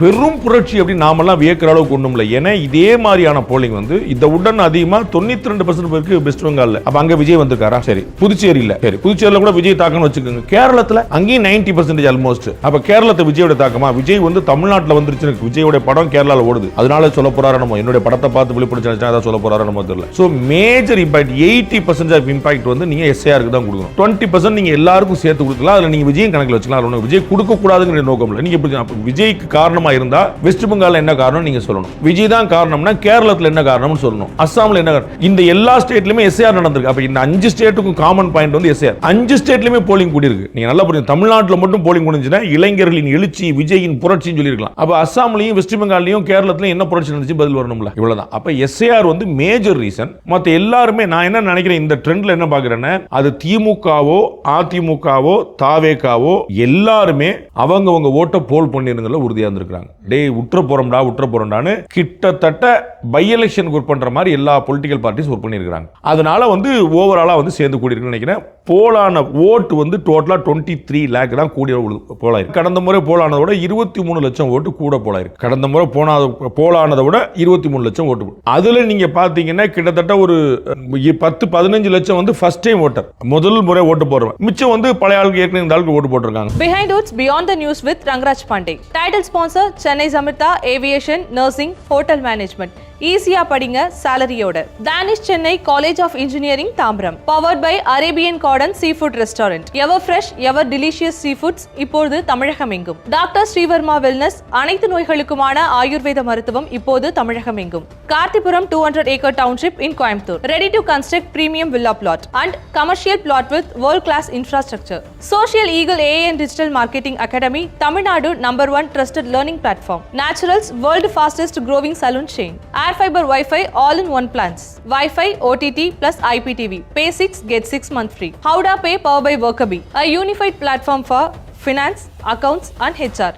பெரும் புரட்சி அப்படி நாமெல்லாம் வியக்கிற அளவுக்கு ஒண்ணும் இல்லை. ஏன்னா இதே மாதிரியான போலிங் வந்து இந்த உடன் அதிகமா 92% பேருக்கு வெஸ்ட் பெங்கால்ல. அப்ப அங்க விஜய் வந்திருக்காரா? சரி. புதுச்சேரி இல்ல. சரி, புதுச்சேரியில கூட விஜய் தாக்கம்னு வச்சுக்கோங்க. கேரளத்துல அங்கேயும் 90% ஆல்மோஸ்ட். அப்ப கேரளத்தை விஜயோட தாக்கமா? விஜய் வந்து தமிழ்நாட்டுல வந்துருச்சு. விஜயோட படம் கேரளால ஓடுது. அதனால சொல்ல போறாரு நம்ம என்னுடைய படத்தை பார்த்து விழிப்புணர்ச்சி அதான் சொல்ல போறாரு நம்ம தெரியல. So major impact 80% of impact வந்து நீங்க எஸ்ஏஆருக்கு தான் கொடுக்கணும். 20% நீங்க எல்லாருக்கும் சேர்த்து கொடுக்கலாம். அதுல நீங்க விஜய் கணக்குல வச்சுக்கலாம். விஜய் கொடுக்க கூடாதுங்கிற நோக்கம் இல்லை. நீங்க விஜய்க்கு காரணமா இருந்தா வெஸ்ட் பெங்கால்ல என்ன காரணம் நீங்க சொல்லணும். விஜய் தான் காரணம்னா கேரளத்துல என்ன காரணம்னு சொல்லணும். அஸ்ஸாம்ல என்ன காரணம். இந்த எல்லா ஸ்டேட்லயுமே எஸ்ஏஆர் நடந்திருக்கு. அப்ப இந்த 5 ஸ்டேட்டுக்கும் காமன் பாயிண்ட் வந்து எஸ்ஏஆர். 5 ஸ்டேட்லயுமே போலிங் கூடி இருக்கு. நீங்க நல்லா புரியுங்க. தமிழ்நாட்டுல மட்டும் போலிங் முடிஞ்சுனா இளைஞர்களின் எழுச்சி விஜயின் புரட்சின்னு சொல்லிருக்கலாம். அப்ப அஸ்ஸாம்லயும் வெஸ்ட் பெங்கால்லயும் கேரளத்திலயும் என்ன புரட்சி நடந்துச்சு பதில் வரணும்ல. இவ்வளவுதான். அப்ப எஸ்ஏஆர் வந்து மேஜர் ரீசன். மத்த எல்லாருமே நான் என்ன நினைக்கிறேன் இந்த ட்ரெண்ட்ல என்ன பாக்குறேன்னா அது திமுகவோ அதிமுகவோ தாவேகாவோ எல்லாருமே அவங்க ஓட்ட போல் பண்ணிருந்தல உறுதியா இருந்திருக்காங்க. உற்ற போறோம்டான்னு கிட்டத்தட்ட பை எலெக்ஷன் ஒர்க் பண்ற மாதிரி எல்லா பொலிட்டிக்கல் பார்ட்டிஸ் ஒர்க் பண்ணிருக்காங்க. அதனால வந்து ஓவராலா வந்து சேர்ந்து கூடி இருக்குன்னு நினைக்கிறேன். போலான ஓட்டு வந்து டோட்டலா 23 லேக் தான் கூடிய போலாயிருக்கு. கடந்த முறை போலானதை விட 23 லட்சம் ஓட்டு கூட போலாயிருக்கு. கடந்த முறை போலானதை விட 23 லட்சம் ஓட்டு. அதுல நீங்க பாத்தீங்கன்னா கிட்டத்தட்ட ஒரு 10-15 லட்சம் வந்து ஃபர்ஸ்ட் டைம் ஓட்டர், முதல் முறை ஓட்டு போடுறவங்க. மிச்சம் வந்து பழைய ஆளுக்கு ஏற்கனவே இந்த ஆளுக்கு ஓட்டு போட்டிருக்காங்க. Behind Roots Beyond the News with Rangaraaj Pandey. Title sponsor Chennai Zamrita Aviation Nursing Hotel Management. ஈஸியா படிங்க சாலரியோட. Dhanish Chennai college of engineering Tambaram. Powered by Arabian garden sea food restaurant. Ever fresh ever delicious sea foods இப்போது தமிழகம் எங்கும். Doctor Sreevarma wellness அனைத்து நோய்களுக்குமான ஆயுர்வேத மருத்துவம் இப்போது தமிழகம் எங்கும். கார்த்திபுரம் 200 acre township in Coimbatore. Ready to construct premium villa plot and commercial plot with world class infrastructure. Social Eagle AI and Digital Marketing Academy, Tamil Nadu #1 trusted learning platform. Naturals world fastest growing salon chain. Air fiber Wi-Fi all in one plans. Wi-Fi, OTT plus IPTV. Pay 6 get 6 month free. Howda Pay powered by Workabi. A unified platform for finance, accounts and HR.